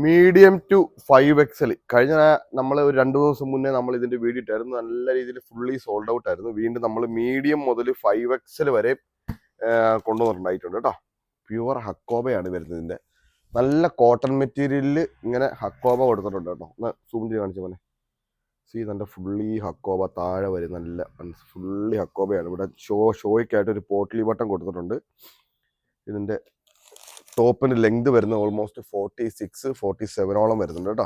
Medium to 5XL കഴിഞ്ഞ നമ്മൾ ഒരു 2 ദിവസം മുന്നേ നമ്മൾ ഇതിന്റെ വീഡിയോ ഇട്ടായിരുന്നു. നല്ല രീതിയിൽ ഫുള്ളി സോൾഡ് ഔട്ട് ആയിരുന്നു. വീണ്ടും നമ്മൾ മീഡിയം മുതൽ 5XL വരെ കൊണ്ടുവന്നിട്ടുണ്ടായിട്ടുണ്ട് കേട്ടോ. പ്യുവർ ഹക്കോബയാണ് വരുന്നത്. ഇതിന്റെ നല്ല കോട്ടൺ മെറ്റീരിയലിൽ ഇങ്ങനെ ഹക്കോബ കൊടുത്തിട്ടുണ്ട് കേട്ടോ. ഒന്ന് സൂം ചെയ്ത് കാണിച്ച പോലെ നല്ല ഫുള്ളി ഹക്കോബ താഴെ വരും. നല്ല ഫുള്ളി ഹക്കോബയാണ്. ഇവിടെ ഷോയ്ക്കായിട്ട് ഒരു പോട്ട്ലി ബട്ടൺ കൊടുത്തിട്ടുണ്ട്. ഇതിന്റെ ടോപ്പിന് ലെങ്ത് വരുന്നത് ഓൾമോസ്റ്റ് 46-47 വരുന്നുണ്ട് കേട്ടോ.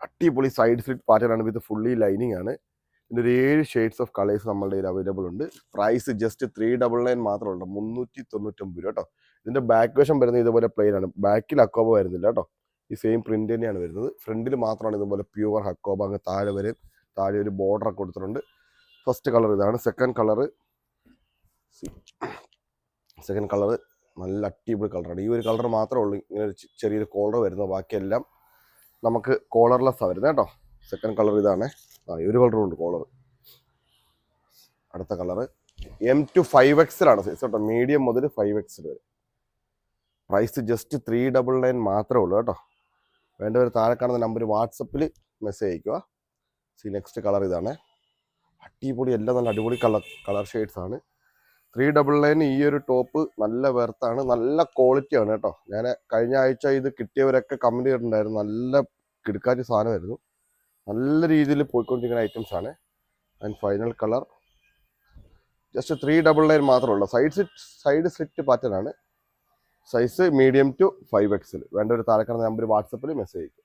അടിപൊളി സൈഡ് സ്ലിറ്റ് പാറ്റേൺ ആണ്. വിത്ത് ഫുള്ളി ലൈനിങ് ആണ്. ഇതിൻ്റെ ഒരു 7 ഷെയ്ഡ്സ് ഓഫ് കളേഴ്സ് നമ്മളുടെ കയ്യിൽ അവൈലബിൾ ഉണ്ട്. പ്രൈസ് ജസ്റ്റ് 399 മാത്രമുണ്ട്, 399 കേട്ടോ. ഇതിന്റെ ബാക്ക് വശം വരുന്നത് ഇതുപോലെ പ്ലെയിൻ ആണ്. ബാക്കിൽ ഹക്കോബ വരുന്നില്ല കേട്ടോ. ഈ സെയിം പ്രിന്റ് തന്നെയാണ് വരുന്നത്. ഫ്രണ്ടിൽ മാത്രമാണ് ഇതുപോലെ പ്യുവർ ഹക്കോബ. അങ്ങ് താഴെ വരും. താഴെ ഒരു ബോർഡർ ഒക്കെ കൊടുത്തിട്ടുണ്ട്. ഫസ്റ്റ് കളർ ഇതാണ്. സെക്കൻഡ് കളർ നല്ല അടിപൊളി കളറാണ്. ഈ ഒരു കളർ മാത്രമേ ഉള്ളൂ ഇങ്ങനെ ഒരു ചെറിയൊരു കോളർ വരുന്നത്. ബാക്കിയെല്ലാം നമുക്ക് കോളർലെസ്സാണ് വരുന്നത് കേട്ടോ. സെക്കൻഡ് കളർ ഇതാണ്. ഈ ഒരു കളറും ഉണ്ട് കോളർ. അടുത്ത കളർ M to 5XL ആണ് സൈസ് കേട്ടോ. മീഡിയം മുതൽ 5XL വരെ. പ്രൈസ് ജസ്റ്റ് 399 മാത്രമേ ഉള്ളൂ കേട്ടോ. വേണ്ടവർ താഴെ കാണുന്ന നമ്പർ വാട്സപ്പിൽ മെസ്സേജ് അയക്കുക. നെക്സ്റ്റ് കളർ ഇതാണ്. അടിപൊളി, എല്ലാം നല്ല അടിപൊളി കളർ ഷെയ്ഡ്സ് ആണ്. 399 ഈ ഒരു ടോപ്പ് നല്ല വെർത്താണ്, നല്ല ക്വാളിറ്റിയാണ് കേട്ടോ. ഞാൻ കഴിഞ്ഞ ആഴ്ച ഇത് കിട്ടിയവരൊക്കെ കമൻറ്റ് ചെയ്തിട്ടുണ്ടായിരുന്നു. നല്ല കിടക്കാറ്റ് സാധനമായിരുന്നു. നല്ല രീതിയിൽ പോയിക്കൊണ്ടിരിക്കുന്ന ഐറ്റംസ് ആണ്. ആൻഡ് ഫൈനൽ കളർ ജസ്റ്റ് 399 മാത്രമേ ഉള്ളൂ. സൈഡ് സ്ലിറ്റ് പാറ്റേൺ ആണ്. Size medium to 5XL. വേണ്ട ഒരു താഴെ കാണുന്ന നമ്പർ വാട്സപ്പിൽ മെസ്സേജ് അയക്കും.